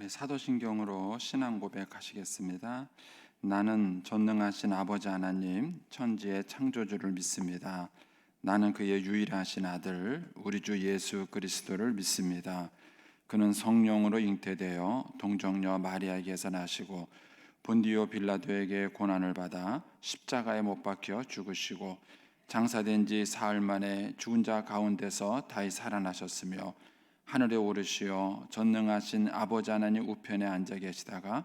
우리 사도신경으로 신앙 고백하시겠습니다. 나는 전능하신 아버지 하나님 천지의 창조주를 믿습니다. 나는 그의 유일하신 아들 우리 주 예수 그리스도를 믿습니다. 그는 성령으로 잉태되어 동정녀 마리아에게서 나시고 본디오 빌라도에게 고난을 받아 십자가에 못 박혀 죽으시고 장사된 지 사흘 만에 죽은 자 가운데서 다시 살아나셨으며 하늘에 오르시어 전능하신 아버지 하나님 우편에 앉아 계시다가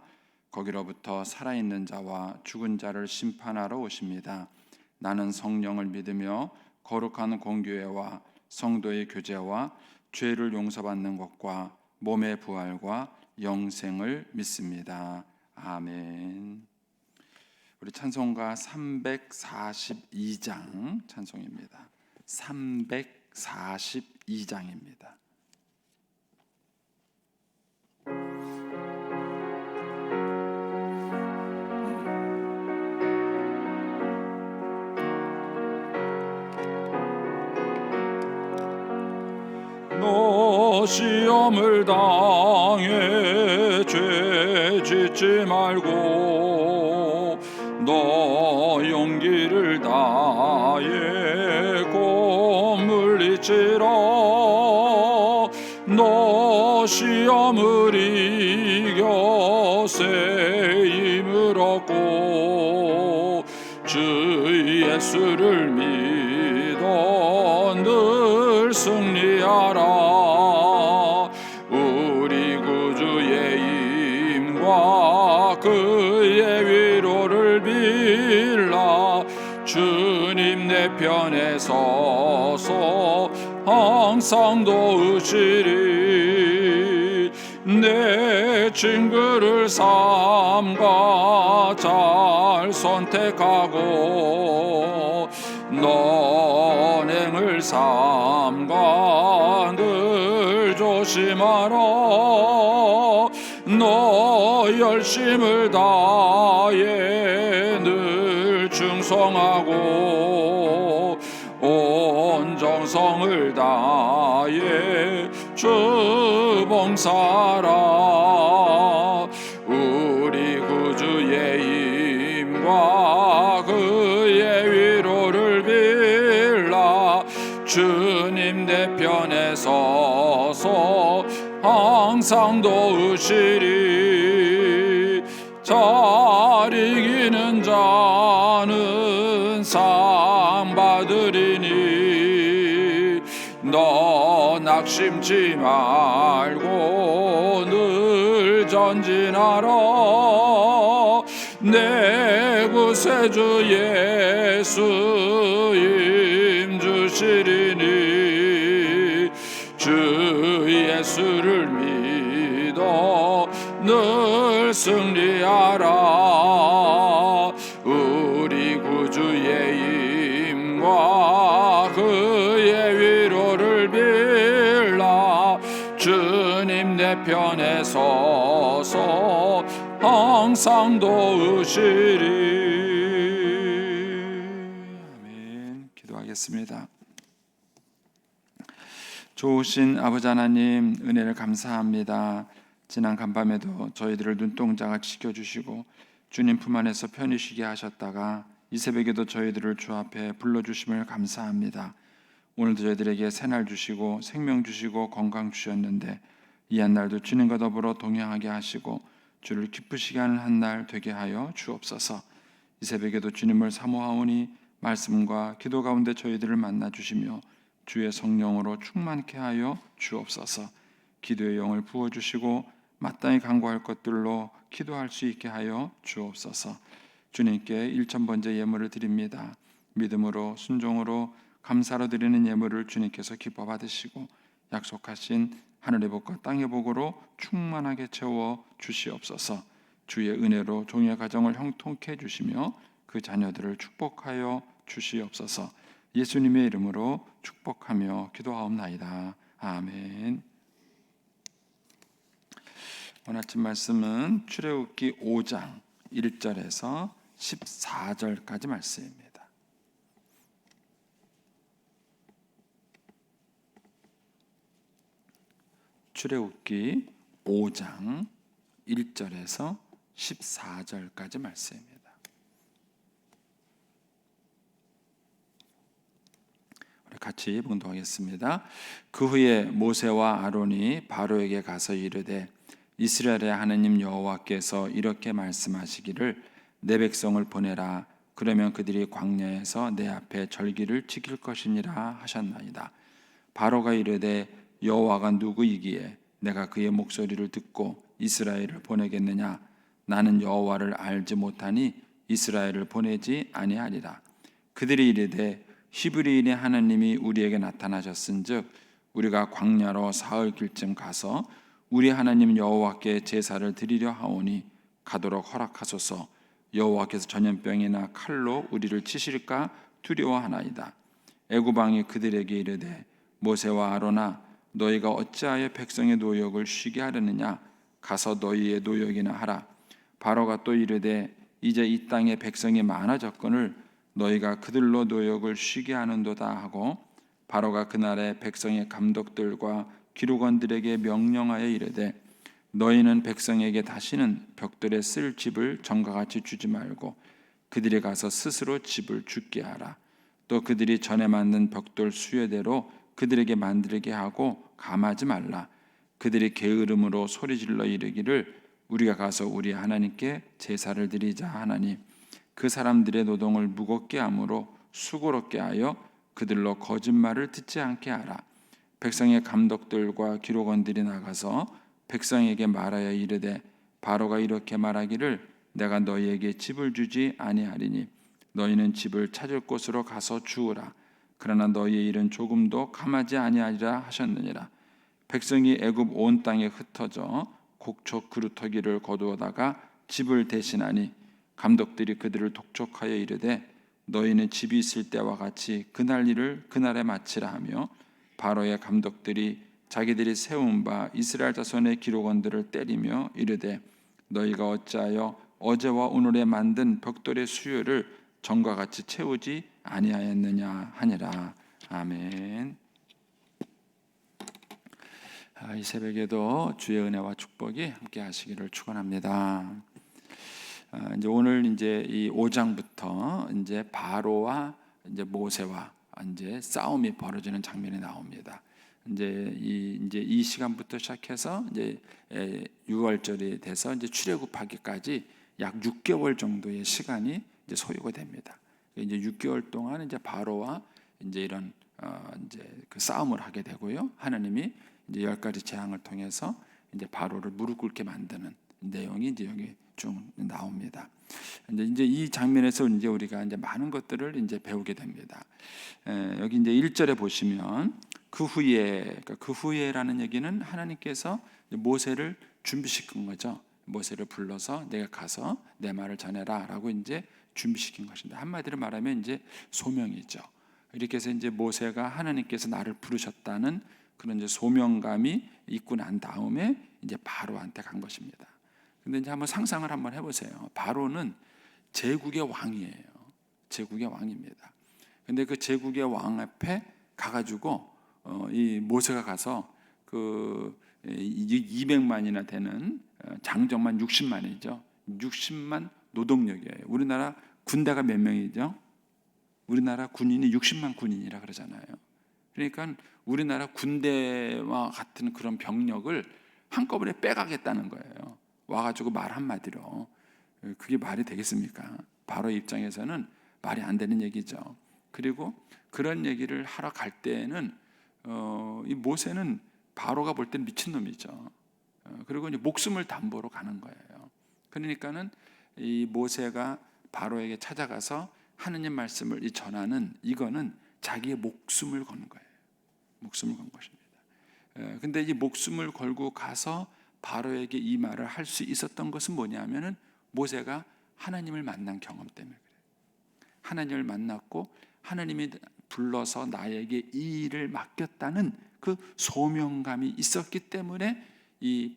거기로부터 살아있는 자와 죽은 자를 심판하러 오십니다. 나는 성령을 믿으며 거룩한 공교회와 성도의 교제와 죄를 용서받는 것과 몸의 부활과 영생을 믿습니다. 아멘. 우리 찬송가 342장 찬송입니다. 342장입니다. 너 시험을 당해 죄 짓지 말고 너 용기를 다해 곧 물리치라. 너 시험을 이겨 새 힘을 얻고 주 예수를 믿어 늘 승리하라. 우리 구주의 힘과 그의 위로를 빌라. 주님 내 편에 서서 항상 도우시리. 내 친구를 삼가 잘 선택하고 너행을 삼가 늘 조심하라. 너 열심을 다해 늘 충성하고 온 정성을 다해 주 봉사하라. 우리 구주의 힘과 그의 위로를 빌라. 주님 내 편에 서서 항상 도우시리. 잘 이기는 자는 상 받으리니 너 낙심치 말고 늘 전진하라. 내 구세주 예수 힘주시리니 주 예수를 믿어 늘 승리하라. 우리 구주의 힘과 그의 위로를 빌라. 주님 내 편에 서서 항상 도우시리. 아멘. 기도하겠습니다. 좋으신 아버지 하나님 은혜를 감사합니다. 지난 간밤에도 저희들을 눈동자가 지켜주시고 주님 품 안에서 편히 쉬게 하셨다가 이 새벽에도 저희들을 주 앞에 불러주심을 감사합니다. 오늘도 저희들에게 새날 주시고 생명 주시고 건강 주셨는데 이 한날도 주님과 더불어 동행하게 하시고 주를 기쁘시게 하는 한날 되게 하여 주옵소서. 이 새벽에도 주님을 사모하오니 말씀과 기도 가운데 저희들을 만나 주시며 주의 성령으로 충만케 하여 주옵소서. 기도의 영을 부어주시고 마땅히 간구할 것들로 기도할 수 있게 하여 주옵소서. 주님께 1000번째 예물을 드립니다. 믿음으로 순종으로 감사로 드리는 예물을 주님께서 기뻐 받으시고 약속하신 하늘의 복과 땅의 복으로 충만하게 채워 주시옵소서. 주의 은혜로 종의 가정을 형통케 해주시며 그 자녀들을 축복하여 주시옵소서. 예수님의 이름으로 축복하며 기도하옵나이다. 아멘. 오늘 아침 말씀은 출애굽기 5장 1절에서 14절까지 말씀입니다. 출애굽기 5장 1절에서 14절까지 말씀입니다. 우리 같이 봉독하겠습니다. 그 후에 모세와 아론이 바로에게 가서 이르되 이스라엘의 하나님 여호와께서 이렇게 말씀하시기를 내 백성을 보내라. 그러면 그들이 광야에서 내 앞에 절기를 지킬 것이니라 하셨나이다. 바로가 이르되 여호와가 누구이기에 내가 그의 목소리를 듣고 이스라엘을 보내겠느냐? 나는 여호와를 알지 못하니 이스라엘을 보내지 아니하리라. 그들이 이르되 히브리인의 하나님이 우리에게 나타나셨은즉 우리가 광야로 사흘 길쯤 가서 우리 하나님 여호와께 제사를 드리려 하오니 가도록 허락하소서. 여호와께서 전염병이나 칼로 우리를 치실까 두려워하나이다. 애굽 왕이 그들에게 이르되 모세와 아론아 너희가 어찌하여 백성의 노역을 쉬게 하려느냐? 가서 너희의 노역이나 하라. 바로가 또 이르되 이제 이 땅에 백성이 많아졌거늘 너희가 그들로 노역을 쉬게 하는도다 하고 바로가 그날에 백성의 감독들과 기록원들에게 명령하여 이르되 너희는 백성에게 다시는 벽돌에 쓸 집을 전과 같이 주지 말고 그들이 가서 스스로 집을 짓게 하라. 또 그들이 전에 만든 벽돌 수요대로 그들에게 만들게 하고 감하지 말라. 그들이 게으름으로 소리질러 이르기를 우리가 가서 우리 하나님께 제사를 드리자 하나니 그 사람들의 노동을 무겁게 함으로 수고롭게 하여 그들로 거짓말을 듣지 않게 하라. 백성의 감독들과 기록원들이 나가서 백성에게 말하여 이르되 바로가 이렇게 말하기를 내가 너희에게 집을 주지 아니하리니 너희는 집을 찾을 곳으로 가서 주우라. 그러나 너희의 일은 조금도 감하지 아니하리라 하셨느니라. 백성이 애굽 온 땅에 흩어져 곡촉 그루터기를 거두어다가 집을 대신하니 감독들이 그들을 독촉하여 이르되 너희는 집이 있을 때와 같이 그날 일을 그날에 마치라 하며 바로의 감독들이 자기들이 세운 바 이스라엘 자손의 기록원들을 때리며 이르되 너희가 어찌하여 어제와 오늘에 만든 벽돌의 수요를 전과 같이 채우지 아니하였느냐 하니라. 아멘. 이 새벽에도 주의 은혜와 축복이 함께 하시기를 축원합니다. 이제 오늘 이제 이 5장부터 이제 바로와 이제 모세와 이제 싸움이 벌어지는 장면이 나옵니다. 이제 이 시간부터 시작해서 이제 6월절이 돼서 이제 출애굽하기까지 약 6개월 정도의 시간이 이제 소요가 됩니다. 이제 6개월 동안 이제 바로와 이제 이런 이제 그 싸움을 하게 되고요. 하나님이 이제 10가지 재앙을 통해서 이제 바로를 무릎 꿇게 만드는 내용이 이제 여기 쭉 나옵니다. 이제 이 장면에서 이제 우리가 이제 많은 것들을 이제 배우게 됩니다. 여기 이제 1절에 보시면 그 후에라는 얘기는 하나님께서 모세를 준비시킨 거죠. 모세를 불러서 내가 가서 내 말을 전해라라고 이제 준비시킨 것인데 한마디로 말하면 이제 소명이죠. 이렇게 해서 이제 모세가 하나님께서 나를 부르셨다는 그런 이제 소명감이 있고 난 다음에 이제 바로한테 간 것입니다. 근데 이제 한번 상상을 한번 해보세요. 바로는 제국의 왕이에요. 제국의 왕입니다. 근데 그 제국의 왕 앞에 가가지고 이 모세가 가서 그 200만이나 되는 장정만 60만이죠. 60만 노동력이에요. 우리나라 군대가 몇 명이죠? 우리나라 군인이 60만 군인이라 그러잖아요. 그러니까 우리나라 군대와 같은 그런 병력을 한꺼번에 빼가겠다는 거예요. 와가지고 말 한마디로. 그게 말이 되겠습니까? 바로 입장에서는 말이 안 되는 얘기죠. 그리고 그런 얘기를 하러 갈 때에는 이 모세는 바로가 볼 때는 미친놈이죠. 그리고 이제 목숨을 담보로 가는 거예요. 그러니까는 이 모세가 바로에게 찾아가서 하느님 말씀을 전하는 이거는 자기의 목숨을 거는 거예요. 목숨을 건 것입니다. 근데 이 목숨을 걸고 가서 바로에게 이 말을 할 수 있었던 것은 뭐냐면은 모세가 하나님을 만난 경험 때문에 그래요. 하나님을 만났고 하나님이 불러서 나에게 이 일을 맡겼다는 그 소명감이 있었기 때문에 이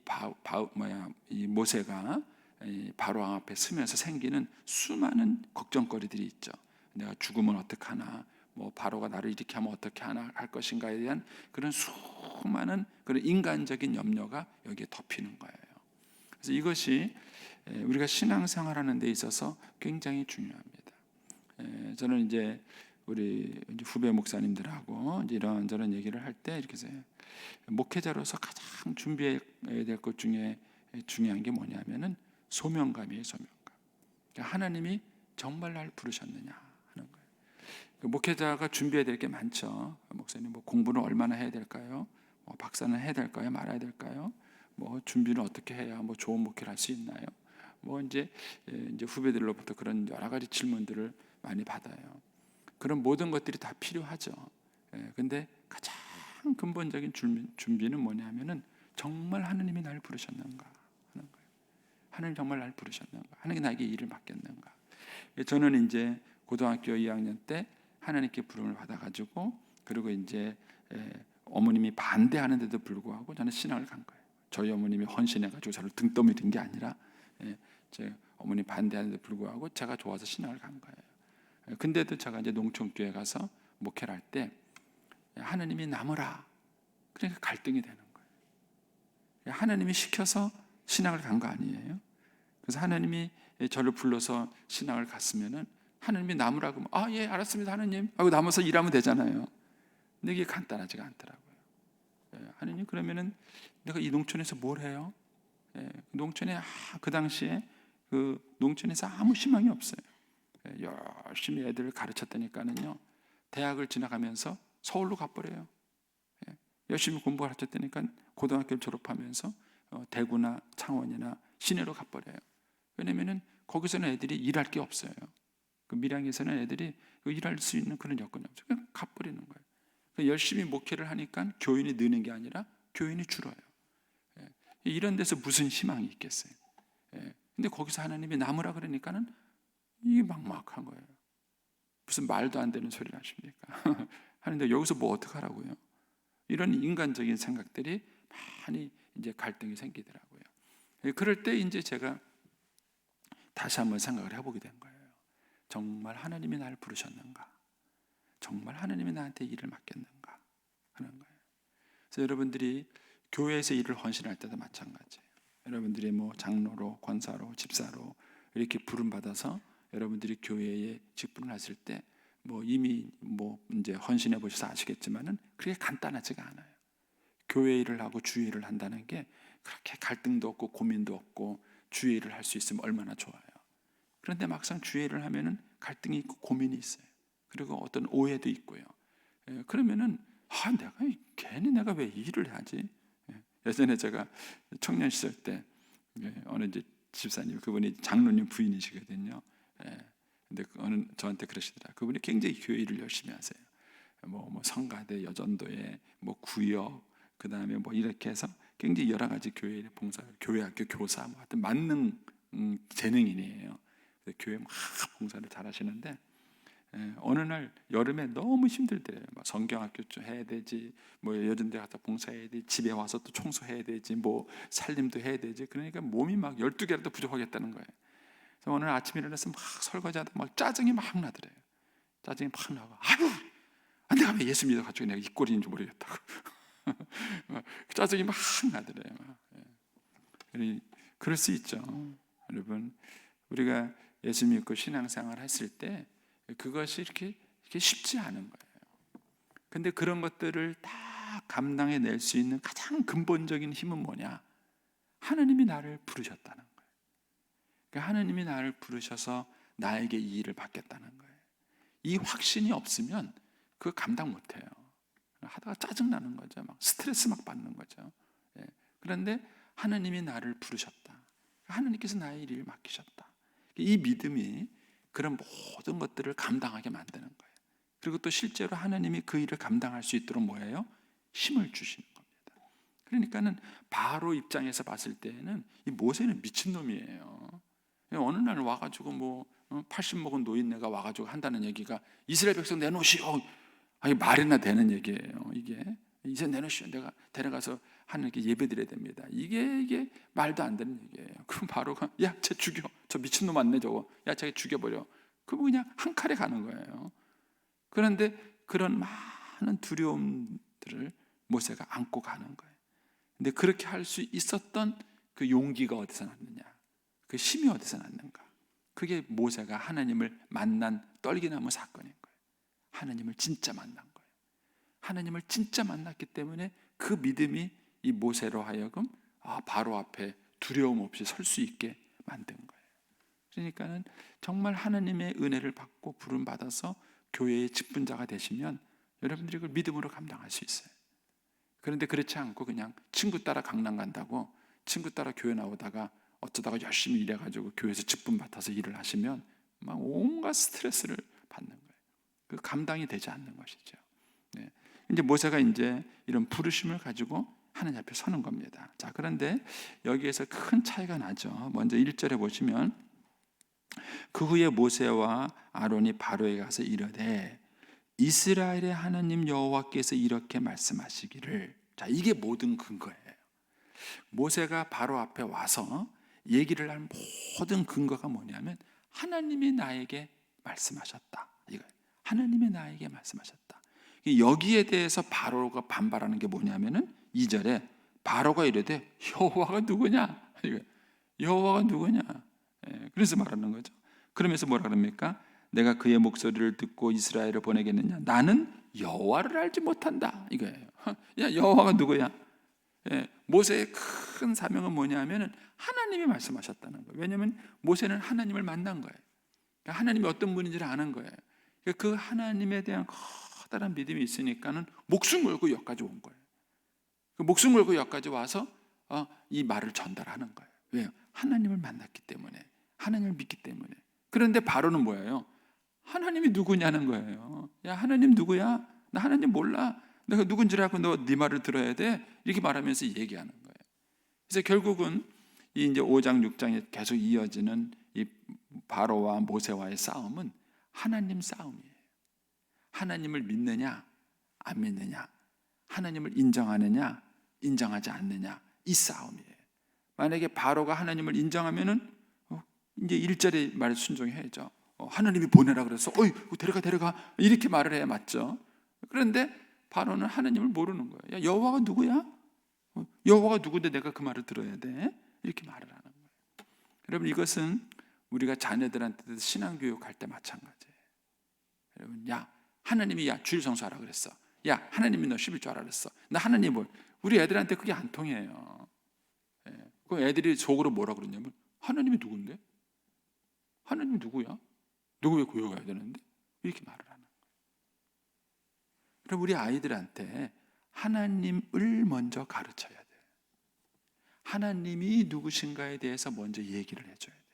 모세가 바로 왕 앞에 서면서 생기는 수많은 걱정거리들이 있죠. 내가 죽으면 어떡하나, 뭐 바로가 나를 이렇게 하면 어떻게 하나 할 것인가에 대한 그런 수많은 그런 인간적인 염려가 여기에 덮이는 거예요. 그래서 이것이 우리가 신앙생활하는 데 있어서 굉장히 중요합니다. 저는 이제 우리 후배 목사님들하고 이제 이런저런 얘기를 할 때 이렇게 해서 목회자로서 가장 준비해야 될 것 중에 중요한 게 뭐냐면은 소명감이에요. 소명감. 그러니까 하나님이 정말 날 부르셨느냐 하는 거예요. 목회자가 준비해야 될 게 많죠. 목사님 뭐 공부는 얼마나 해야 될까요? 뭐 박사는 해야 될까요? 말아야 될까요? 뭐 준비는 어떻게 해야 뭐 좋은 목회를 할 수 있나요? 뭐 이제 후배들로부터 그런 여러 가지 질문들을 많이 받아요. 그런 모든 것들이 다 필요하죠. 근데 가장 근본적인 준비는 뭐냐면은 정말 하나님이 날 부르셨는가 하는 거예요. 하나님 정말 날 부르셨는가? 하나님이 나에게 일을 맡겼는가? 저는 이제 고등학교 2학년 때 하나님께 부름을 받아가지고 그리고 이제 어머님이 반대하는데도 불구하고 저는 신앙을 간 거예요. 저희 어머님이 헌신해가지고 저를 등 떠밀은 게 아니라 제 어머니 반대하는데도 불구하고 제가 좋아서 신앙을 간 거예요. 근데도 제가 이제 농촌교회 가서 목회를 할 때 하나님이 남으라. 그러니까 갈등이 되는 거예요. 하나님이 시켜서 신앙을 간 거 아니에요? 그래서 하나님이 저를 불러서 신앙을 갔으면은 하나님이 남으라고 하면 예 알았습니다 하나님 하고 남아서 일하면 되잖아요. 근데 이게 간단하지가 않더라고요. 하나님 그러면은 내가 이 농촌에서 뭘 해요? 농촌에 그 당시에 그 농촌에서 아무 희망이 없어요. 열심히 애들을 가르쳤다니까는요 대학을 지나가면서 서울로 가버려요. 열심히 공부 가르쳤다니까 고등학교를 졸업하면서 대구나 창원이나 시내로 가버려요. 왜냐면은 거기서는 애들이 일할 게 없어요. 그 밀양에서는 애들이 일할 수 있는 그런 여건이 없어요. 그냥 가버리는 거예요. 열심히 목회를 하니까 교인이 느는 게 아니라 교인이 줄어요. 이런 데서 무슨 희망이 있겠어요? 근데 거기서 하나님이 남으라 그러니까는 이게 막막한 거예요. 무슨 말도 안 되는 소리를 하십니까? 하는데 여기서 뭐 어떡하라고요? 이런 인간적인 생각들이 많이 이제 갈등이 생기더라고요. 그럴 때 이제 제가 다시 한번 생각을 해보게 된 거예요. 정말 하나님이 나를 부르셨는가? 정말 하나님이 나한테 일을 맡겼는가? 하는 거예요. 그래서 여러분들이 교회에서 일을 헌신할 때도 마찬가지예요. 여러분들이 뭐 장로로, 권사로, 집사로 이렇게 부름 받아서 여러분들이 교회에 직분을 하실 때 뭐 이미 뭐 이제 헌신해 보셔서 아시겠지만은 그게 간단하지가 않아요. 교회 일을 하고 주의 일을 한다는 게 그렇게 갈등도 없고 고민도 없고 주의 일을 할 수 있으면 얼마나 좋아요. 그런데 막상 주의 일을 하면은 갈등이 있고 고민이 있어요. 그리고 어떤 오해도 있고요. 그러면은 괜히 내가 왜 이 일을 하지? 예전에 제가 청년 시절 때 어느 이제 집사님 그분이 장로님 부인이시거든요. 근데 저한테 그러시더라. 그분이 굉장히 교회 일을 열심히 하세요. 뭐 성가대, 여전도에 뭐 구역, 그 다음에 뭐 이렇게 해서 굉장히 여러 가지 교회 봉사, 교회학교 교사, 뭐 하여튼 만능 재능인이에요. 교회 막 봉사를 잘하시는데 어느 날 여름에 너무 힘들대요. 막 성경학교 좀 해야 되지, 뭐 여전대 가서 봉사해야 되지, 집에 와서 또 청소해야 되지, 뭐 살림도 해야 되지. 그러니까 몸이 막 12개라도 부족하겠다는 거예요. 그래서 오늘 아침에 일어나서 막 설거지하다 막 짜증이 막 나더래요. 짜증이 막 나고 내가 왜 예수 믿어가지고 내가 이 꼴인지 모르겠다고 짜증이 막 나더래요. 그럴 수 있죠. 여러분 우리가 예수 믿고 신앙생활 했을 때 그것이 이렇게 쉽지 않은 거예요. 근데 그런 것들을 다 감당해낼 수 있는 가장 근본적인 힘은 뭐냐? 하나님이 나를 부르셨다는 거예요. 그러니까 하나님이 나를 부르셔서 나에게 이 일을 받겠다는 거예요. 이 확신이 없으면 그거 감당 못해요. 하다가 짜증나는 거죠. 막 스트레스 막 받는 거죠. 그런데 하나님이 나를 부르셨다. 하나님께서 나의 일을 맡기셨다. 이 믿음이 그런 모든 것들을 감당하게 만드는 거예요. 그리고 또 실제로 하나님이 그 일을 감당할 수 있도록 뭐예요? 힘을 주시는 겁니다. 그러니까는 바로 입장에서 봤을 때에는 이 모세는 미친놈이에요. 어느 날 와가지고 뭐 80 먹은 노인네가 와가지고 한다는 얘기가 이스라엘 백성 내놓으시오. 말이나 되는 얘기예요. 이게 이제 내놓으시오. 내가 데려가서 하나님께 예배드려야 됩니다. 이게 말도 안 되는 얘기예요. 그럼 바로가 쟤 죽여. 저 미친놈 맞네 저거. 쟤 죽여버려. 그럼 그냥 한 칼에 가는 거예요. 그런데 그런 많은 두려움들을 모세가 안고 가는 거예요. 근데 그렇게 할 수 있었던 그 용기가 어디서 났느냐? 그 힘이 어디서 났는가? 그게 모세가 하나님을 만난 떨기나무 사건인 거예요. 하나님을 진짜 만난 거예요. 하나님을 진짜 만났기 때문에 그 믿음이 이 모세로 하여금 바로 앞에 두려움 없이 설 수 있게 만든 거예요. 그러니까는 정말 하나님의 은혜를 받고 부름 받아서 교회의 직분자가 되시면 여러분들이 그걸 믿음으로 감당할 수 있어요. 그런데 그렇지 않고 그냥 친구 따라 강남 간다고 친구 따라 교회 나오다가 어쩌다가 열심히 일해가지고 교회에서 직분 받아서 일을 하시면 막 온갖 스트레스를 받는 거예요. 그 감당이 되지 않는 것이죠. 네. 이제 모세가 이제 이런 부르심을 가지고 하나님 앞에 서는 겁니다. 자, 그런데 여기에서 큰 차이가 나죠. 먼저 1절에 보시면 그 후에 모세와 아론이 바로에 가서 이르되 이스라엘의 하나님 여호와께서 이렇게 말씀하시기를. 자, 이게 모든 근거예요. 모세가 바로 앞에 와서 얘기를 할 모든 근거가 뭐냐면 하나님이 나에게 말씀하셨다. 이거예요. 하나님이 나에게 말씀하셨다. 여기에 대해서 바로가 반발하는 게 뭐냐면은 2절에 바로가 이르되 여호와가 누구냐? 여호와가 누구냐? 그래서 말하는 거죠. 그러면서 뭐라 그럽니까? 내가 그의 목소리를 듣고 이스라엘을 보내겠느냐? 나는 여호와를 알지 못한다. 이거예요. 야, 여호와가 누구야? 모세의 큰 사명은 뭐냐면은 하나님이 말씀하셨다는 거예요. 왜냐하면 모세는 하나님을 만난 거예요. 그러니까 하나님이 어떤 분인지를 아는 거예요. 그러니까 그 하나님에 대한 커다란 믿음이 있으니까는 목숨 걸고 여기까지 온 거예요. 그 목숨 걸고 여기까지 와서 이 말을 전달하는 거예요. 왜요? 하나님을 만났기 때문에, 하나님을 믿기 때문에. 그런데 바로는 뭐예요? 하나님이 누구냐는 거예요. 야, 하나님 누구야? 나 하나님 몰라. 내가 누군지 알고 너 네 말을 들어야 돼. 이렇게 말하면서 얘기하는 거예요. 그래서 결국은 이 이제 5장 6장에 계속 이어지는 이 바로와 모세와의 싸움은 하나님 싸움이에요. 하나님을 믿느냐 안 믿느냐, 하나님을 인정하느냐 인정하지 않느냐, 이 싸움이에요. 만약에 바로가 하나님을 인정하면은 이제 1절의 말에 순종해야죠. 하나님이 보내라 그래서 데려가 이렇게 말을 해야 맞죠. 그런데 바로는 하나님을 모르는 거예요. 야, 여호와가 누구야? 여호와가 누구인데 내가 그 말을 들어야 돼? 이렇게 말을 하는 거예요. 여러분, 이것은 우리가 자녀들한테도 신앙교육할 때 마찬가지예요. 여러분, 야, 하나님이 주일 성수하라 그랬어. 야, 하나님이 너 11조 하라 그랬어. 나 하나님 우리 애들한테 그게 안 통해요. 그 애들이 속으로 뭐라 그러냐면 하나님이 누군데? 하나님이 누구야? 누구 왜 교회 가야 되는데? 이렇게 말을 하는 거예요. 그럼 우리 아이들한테 하나님을 먼저 가르쳐야 돼요. 하나님이 누구신가에 대해서 먼저 얘기를 해줘야 돼요.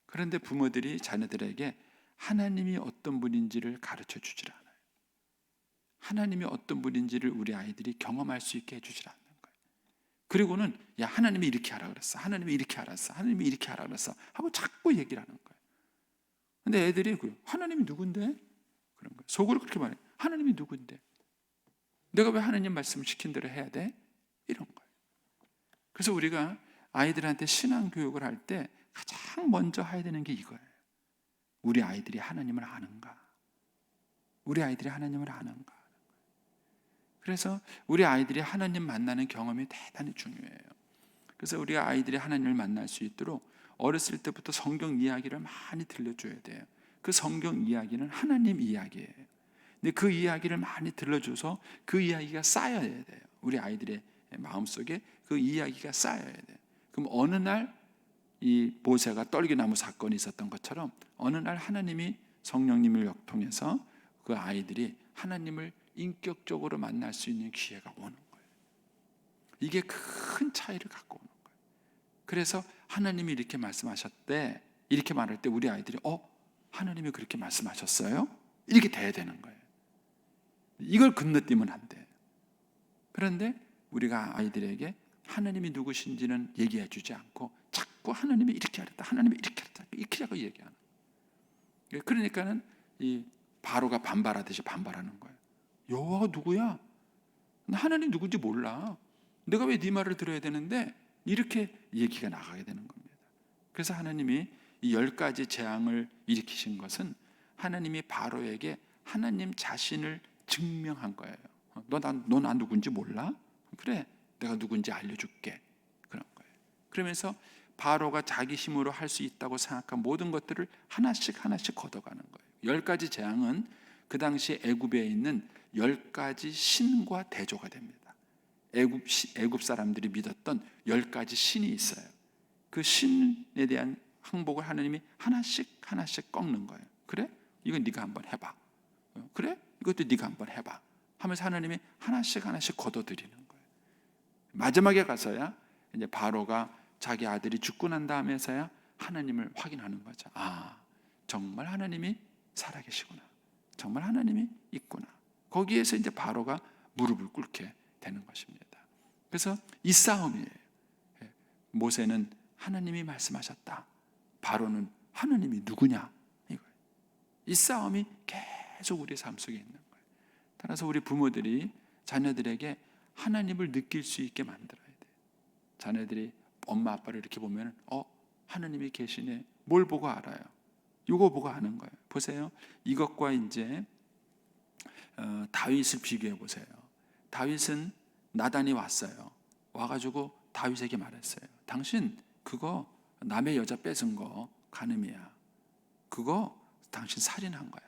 그런데 부모들이 자녀들에게 하나님이 어떤 분인지를 가르쳐 주질 않아요. 하나님이 어떤 분인지를 우리 아이들이 경험할 수 있게 해주질 않는 거예요. 그리고는 야, 하나님이 이렇게 하라 그랬어. 하나님이 이렇게 알았어. 하나님이 이렇게 하라 그랬어. 하고 자꾸 얘기를 하는 거예요. 근데 애들이 하나님이 누군데? 그런 거예요. 속으로 그렇게 말해요. 하나님이 누군데? 내가 왜 하나님 말씀을 시킨 대로 해야 돼? 이런 거예요. 그래서 우리가 아이들한테 신앙 교육을 할 때 가장 먼저 해야 되는 게 이거예요. 우리 아이들이 하나님을 아는가? 우리 아이들이 하나님을 아는가? 그래서 우리 아이들이 하나님 만나는 경험이 대단히 중요해요. 그래서 우리 아이들이 하나님을 만날 수 있도록 어렸을 때부터 성경 이야기를 많이 들려줘야 돼요. 그 성경 이야기는 하나님 이야기예요. 근데 그 이야기를 많이 들려줘서 그 이야기가 쌓여야 돼요. 우리 아이들의 마음속에 그 이야기가 쌓여야 돼요. 그럼 어느 날 이 모세가 떨기나무 사건이 있었던 것처럼 어느 날 하나님이 성령님을 통해서 그 아이들이 하나님을 인격적으로 만날 수 있는 기회가 오는 거예요. 이게 큰 차이를 갖고 오는 거예요. 그래서 하나님이 이렇게 말씀하셨대, 이렇게 말할 때 우리 아이들이 하나님이 그렇게 말씀하셨어요? 이렇게 돼야 되는 거예요. 이걸 건너뛰면 안 돼요. 그런데 우리가 아이들에게 하나님이 누구신지는 얘기해 주지 않고 자꾸 하나님이 이렇게 하랬다, 하나님이 이렇게 하랬다, 이렇게 자꾸 얘기하는 거예요. 그러니까는 이 바로가 반발하듯이 반발하는 거예요. 여호와가 누구야? 나 하나님 누군지 몰라. 내가 왜 네 말을 들어야 되는데? 이렇게 얘기가 나가게 되는 겁니다. 그래서 하나님이 이 10가지 재앙을 일으키신 것은 하나님이 바로에게 하나님 자신을 증명한 거예요. 너 나 누군지 몰라? 그래, 내가 누군지 알려줄게. 그런 거예요. 그러면서 바로가 자기 힘으로 할 수 있다고 생각한 모든 것들을 하나씩 하나씩 걷어가는 거예요. 10가지 재앙은 그 당시 애굽에 있는 10가지 신과 대조가 됩니다. 애굽 사람들이 믿었던 10가지 신이 있어요. 그 신에 대한 항복을 하나님이 하나씩 하나씩 꺾는 거예요. 그래? 이건 네가 한번 해봐. 그래? 이것도 네가 한번 해봐. 하면서 하나님이 하나씩 하나씩 걷어들이는 거예요. 마지막에 가서야 이제 바로가 자기 아들이 죽고 난 다음에서야 하나님을 확인하는 거죠. 아, 정말 하나님이 살아계시구나. 정말 하나님이 있구나. 거기에서 이제 바로가 무릎을 꿇게 되는 것입니다. 그래서 이 싸움이에요. 모세는 하나님이 말씀하셨다. 바로는 하나님이 누구냐? 이거예요. 이 싸움이 계속 우리의 삶 속에 있는 거예요. 따라서 우리 부모들이 자녀들에게 하나님을 느낄 수 있게 만들어야 돼요. 자녀들이 엄마 아빠를 이렇게 보면 하나님이 계시네. 뭘 보고 알아요? 이거 보고 아는 거예요. 보세요. 이것과 이제 다윗을 비교해 보세요. 다윗은 나단이 왔어요. 와가지고 다윗에게 말했어요. 당신 그거 남의 여자 뺏은 거 간음이야. 그거 당신 살인한 거야.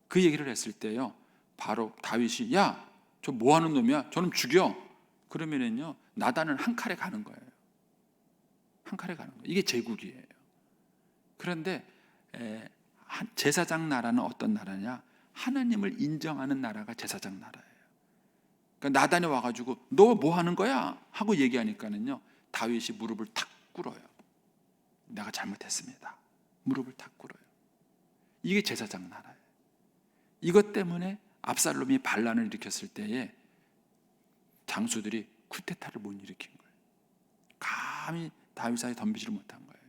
그 얘기를 했을 때요, 바로 다윗이 야, 저 뭐 하는 놈이야? 저놈 죽여. 그러면은요, 나단은 한 칼에 가는 거예요. 한 칼에 가는 거예요. 이게 제국이에요. 그런데 제사장 나라는 어떤 나라냐? 하나님을 인정하는 나라가 제사장 나라예요. 그러니까 나단이 와가지고 너 뭐 하는 거야? 하고 얘기하니까는요, 다윗이 무릎을 탁 꿇어요. 내가 잘못했습니다. 무릎을 탁 꿇어요. 이게 제사장 나라예요. 이것 때문에 압살롬이 반란을 일으켰을 때에 장수들이 쿠데타를 못 일으킨 거예요. 감히 다윗에게 덤비지를 못한 거예요.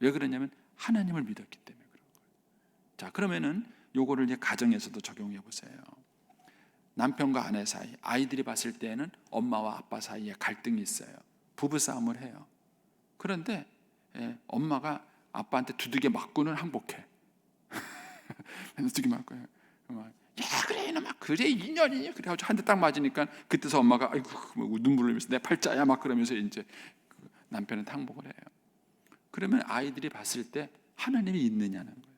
왜 그러냐면 하나님을 믿었기 때문에 그런 거예요. 자, 그러면은 요거를 이제 가정에서도 적용해 보세요. 남편과 아내 사이, 아이들이 봤을 때는 엄마와 아빠 사이에 갈등이 있어요. 부부 싸움을 해요. 그런데 엄마가 아빠한테 두들겨 맞고는 항복해. 두들겨 맞고요. 야, 그래 이놈아, 그래 인연이니? 그래가지고 한 대 딱 맞으니까 그때서 엄마가 아이고 눈물을 흘리면서 내 팔자야 막 그러면서 이제 남편은 항복을 해요. 그러면 아이들이 봤을 때 하나님이 있느냐는 거예요.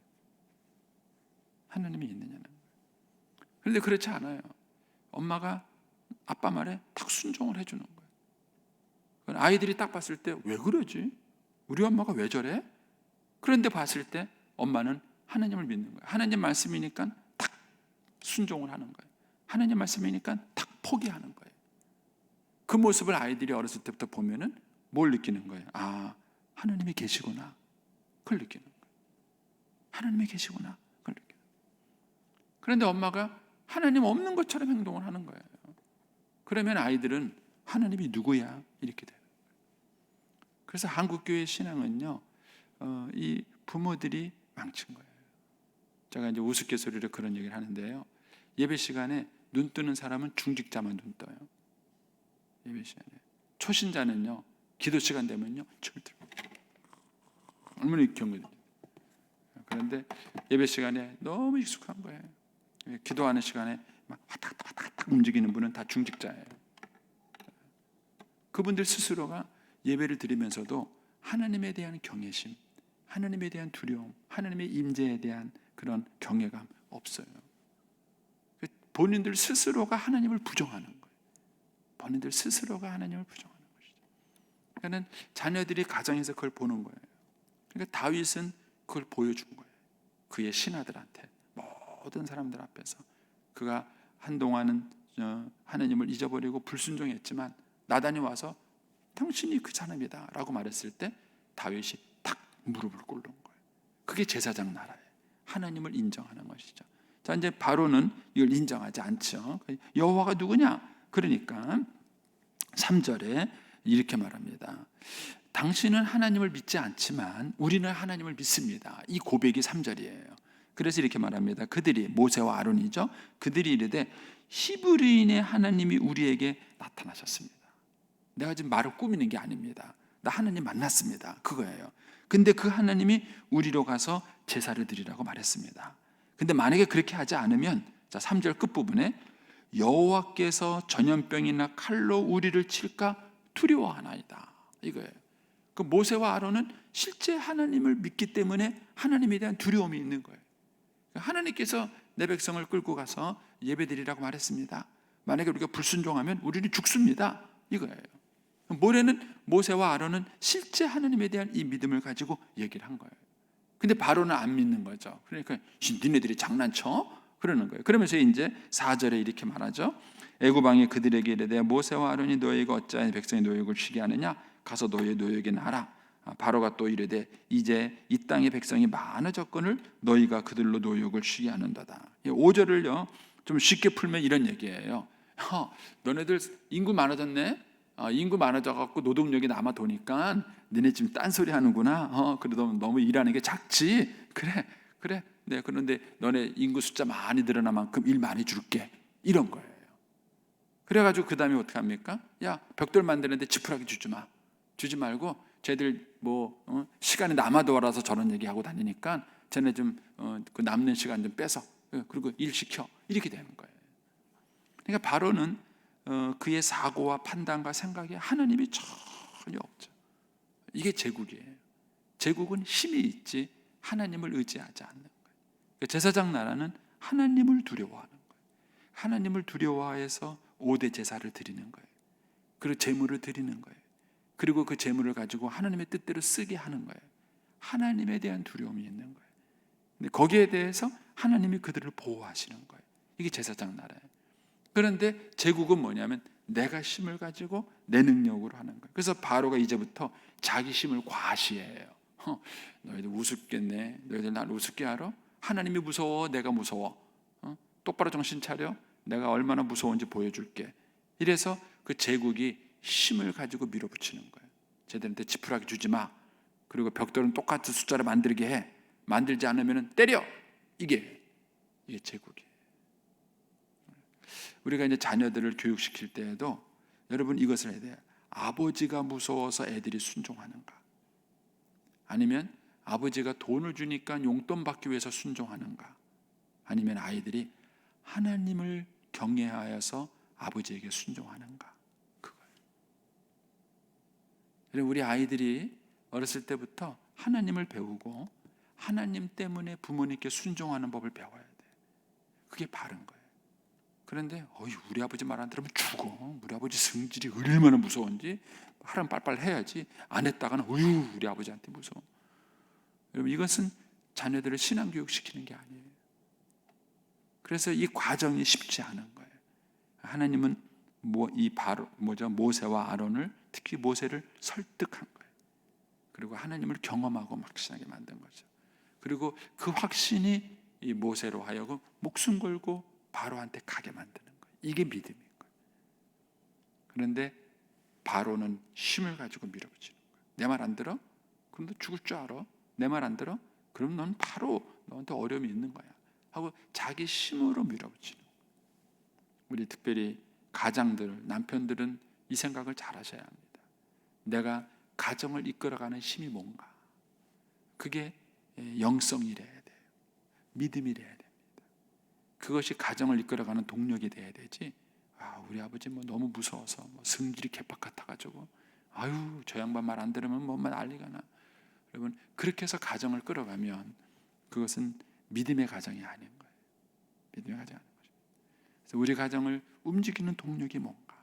하나님이 있느냐는 거예요. 그런데 그렇지 않아요. 엄마가 아빠 말에 딱 순종을 해주는 거예요. 아이들이 딱 봤을 때 왜 그러지? 우리 엄마가 왜 저래? 그런데 봤을 때 엄마는 하나님을 믿는 거예요. 하나님 말씀이니까 딱 순종을 하는 거예요. 하나님 말씀이니까 딱 포기하는 거예요. 그 모습을 아이들이 어렸을 때부터 보면은 뭘 느끼는 거예요? 아, 하나님이 계시구나. 그걸 느끼는 거예요. 하나님이 계시구나. 그걸 느끼는 거예요. 그런데 엄마가 하나님 없는 것처럼 행동을 하는 거예요. 그러면 아이들은 하나님이 누구야? 이렇게 돼요. 그래서 한국교회 신앙은요, 이 부모들이 망친 거예요. 제가 이제 우스갯소리로 그런 얘기를 하는데요, 예배 시간에 눈 뜨는 사람은 중직자만 눈 떠요. 예배 시간에 초신자는요, 기도 시간 되면요, 절대 얼마나 경건해요. 그런데 예배 시간에 너무 익숙한 거예요. 기도하는 시간에 막 왔다 갔다 움직이는 분은 다 중직자예요. 그분들 스스로가 예배를 드리면서도 하나님에 대한 경외심, 하나님에 대한 두려움, 하나님의 임재에 대한 그런 경외감 없어요. 본인들 스스로가 하나님을 부정하는 거예요. 본인들 스스로가 하나님을 부정하는 것이죠. 그러니까 자녀들이 가정에서 그걸 보는 거예요. 그러니까 다윗은 그걸 보여준 거예요. 그의 신하들한테, 모든 사람들 앞에서. 그가 한동안은 하나님을 잊어버리고 불순종했지만 나단이 와서 당신이 그 사람이다 라고 말했을 때 다윗이 딱 무릎을 꿇는 거예요. 그게 제사장 나라예요. 하나님을 인정하는 것이죠. 자, 이제 바로는 이걸 인정하지 않죠. 여호와가 누구냐? 그러니까 3절에 이렇게 말합니다. 당신은 하나님을 믿지 않지만 우리는 하나님을 믿습니다. 이 고백이 3절이에요. 그래서 이렇게 말합니다. 그들이, 모세와 아론이죠, 그들이 이르되 히브리인의 하나님이 우리에게 나타나셨습니다. 내가 지금 말을 꾸미는 게 아닙니다. 나 하나님 만났습니다. 그거예요. 근데 그 하나님이 우리로 가서 제사를 드리라고 말했습니다. 근데 만약에 그렇게 하지 않으면, 자, 3절 끝부분에 여호와께서 전염병이나 칼로 우리를 칠까 두려워하나이다, 이거예요. 그 모세와 아론은 실제 하나님을 믿기 때문에 하나님에 대한 두려움이 있는 거예요. 하나님께서 내 백성을 끌고 가서 예배드리라고 말했습니다. 만약에 우리가 불순종하면 우리는 죽습니다. 이거예요. 모세와 아론은 실제 하나님에 대한 이 믿음을 가지고 얘기를 한 거예요. 근데 바로는 안 믿는 거죠. 그러니까 니네들이 장난쳐? 그러는 거예요. 그러면서 이제 4절에 이렇게 말하죠. 애굽 왕이 그들에게 이르되 모세와 아론이 너희가 어찌하여 백성의 노역을 쉬게 하느냐? 가서 너희의 노역에 나라. 바로가 또 이르되 이제 이 땅의 백성이 많아졌거늘 너희가 그들로 노역을 쉬게 하는도다. 5절을요 좀 쉽게 풀면 이런 얘기예요. 너네들 인구 많아졌네. 인구 많아져갖고 노동력이 남아 도니까 니네 지금 딴소리 하는구나. 그래도 너무 일하는 게 작지. 그래. 네, 그런데 너네 인구 숫자 많이 늘어난 만큼 일 많이 줄게. 이런 거예요. 그래가지고 그 다음에 어떻게 합니까? 야, 벽돌 만드는데 지푸라기 주지 말고 쟤들 시간이 남아도 와서 저런 얘기하고 다니니까 쟤네 좀 그 남는 시간 좀 빼서 그리고 일 시켜. 이렇게 되는 거예요. 그러니까 바로는 그의 사고와 판단과 생각에 하나님이 전혀 없죠. 이게 제국이에요. 제국은 힘이 있지 하나님을 의지하지 않는 거예요. 제사장 나라는 하나님을 두려워하는 거예요. 하나님을 두려워해서 5대 제사를 드리는 거예요. 그리고 제물을 드리는 거예요. 그리고 그 제물을 가지고 하나님의 뜻대로 쓰게 하는 거예요. 하나님에 대한 두려움이 있는 거예요. 근데 거기에 대해서 하나님이 그들을 보호하시는 거예요. 이게 제사장 나라예요. 그런데 제국은 뭐냐면 내가 힘을 가지고 내 능력으로 하는 거예요. 그래서 바로가 이제부터 자기 힘을 과시해요. 너희들 우습겠네. 너희들 날 우습게 알아? 하나님이 무서워? 내가 무서워? 똑바로 정신 차려. 내가 얼마나 무서운지 보여줄게. 이래서 그 제국이 힘을 가지고 밀어붙이는 거예요. 쟤들한테 지푸라기 주지 마. 그리고 벽돌은 똑같은 숫자를 만들게 해. 만들지 않으면 때려. 이게 제국이에요. 우리가 이제 자녀들을 교육시킬 때에도 여러분 이것을 해야 돼요. 아버지가 무서워서 애들이 순종하는가? 아니면 아버지가 돈을 주니까 용돈 받기 위해서 순종하는가? 아니면 아이들이 하나님을 경외하여서 아버지에게 순종하는가? 그거예요. 우리 아이들이 어렸을 때부터 하나님을 배우고 하나님 때문에 부모님께 순종하는 법을 배워야 돼. 그게 바른 거예요. 그런데 우리 아버지 말 안 들으면 죽어. 우리 아버지 성질이 얼마나 무서운지 하라면 빨빨 해야지. 안 했다가는 우리 아버지한테 무서워. 여러분 이것은 자녀들을 신앙교육 시키는 게 아니에요. 그래서 이 과정이 쉽지 않은 거예요. 하나님은 모세와 아론을 특히 모세를 설득한 거예요. 그리고 하나님을 경험하고 확신하게 만든 거죠. 그리고 그 확신이 이 모세로 하여금 목숨 걸고 바로한테 가게 만드는 거예요. 이게 믿음인 거예요. 그런데 바로는 힘을 가지고 밀어붙이는 거예요. 내 말 안 들어? 그럼 너 죽을 줄 알아? 내 말 안 들어? 그럼 넌 바로 너한테 어려움이 있는 거야. 하고 자기 힘으로 밀어붙이는 거예요. 우리 특별히 가장들, 남편들은 이 생각을 잘 하셔야 합니다. 내가 가정을 이끌어가는 힘이 뭔가? 그게 영성이래야 돼요. 믿음이래야 됩니다. 그것이 가정을 이끌어가는 동력이 돼야 되지. 우리 아버지 너무 무서워서 성질이 개팍 같아가지고 저 양반 말 안 들으면 난리가 나. 여러분 그렇게 해서 가정을 끌어가면 그것은 믿음의 가정이 아닌 거예요. 믿음의 가정이 아닌 거죠. 그래서 우리 가정을 움직이는 동력이 뭔가?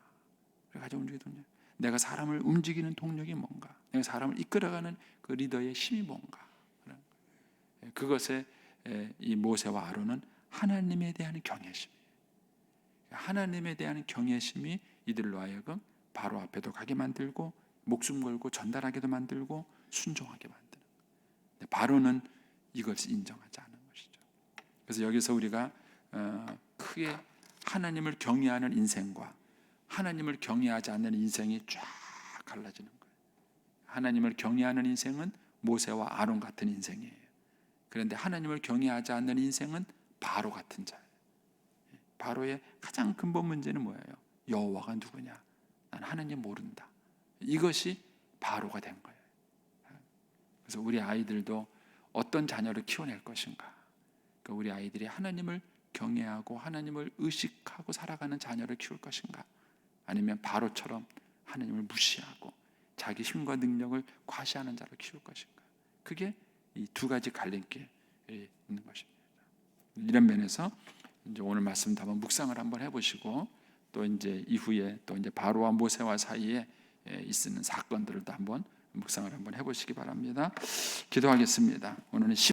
우리 가정 움직이는 동력. 내가 사람을 움직이는 동력이 뭔가? 내가 사람을 이끌어가는 그 리더의 힘이 뭔가? 그것에 이 모세와 아론은 하나님에 대한 경외심이에요. 하나님에 대한 경외심이 이들로 하여금 바로 앞에도 가게 만들고 목숨 걸고 전달하게도 만들고 순종하게 만드는 거예요. 바로는 이것을 인정하지 않은 것이죠. 그래서 여기서 우리가 크게 하나님을 경외하는 인생과 하나님을 경외하지 않는 인생이 쫙 갈라지는 거예요. 하나님을 경외하는 인생은 모세와 아론 같은 인생이에요. 그런데 하나님을 경외하지 않는 인생은 바로 같은 자예요. 바로의 가장 근본 문제는 뭐예요? 여호와가 누구냐? 난 하나님 모른다. 이것이 바로가 된 거예요. 그래서 우리 아이들도 어떤 자녀를 키워낼 것인가? 그러니까 우리 아이들이 하나님을 경외하고 하나님을 의식하고 살아가는 자녀를 키울 것인가? 아니면 바로처럼 하나님을 무시하고 자기 힘과 능력을 과시하는 자로 키울 것인가? 그게 이 두 가지 갈림길이 있는 것입니다. 이런 면에서 이제 오늘 말씀도 한번 묵상을 한번 해보시고 또 이제 이후에 또 이제 바로와 모세와 사이에 있는 사건들을 또 한번 묵상을 한번 해보시기 바랍니다. 기도하겠습니다. 오늘은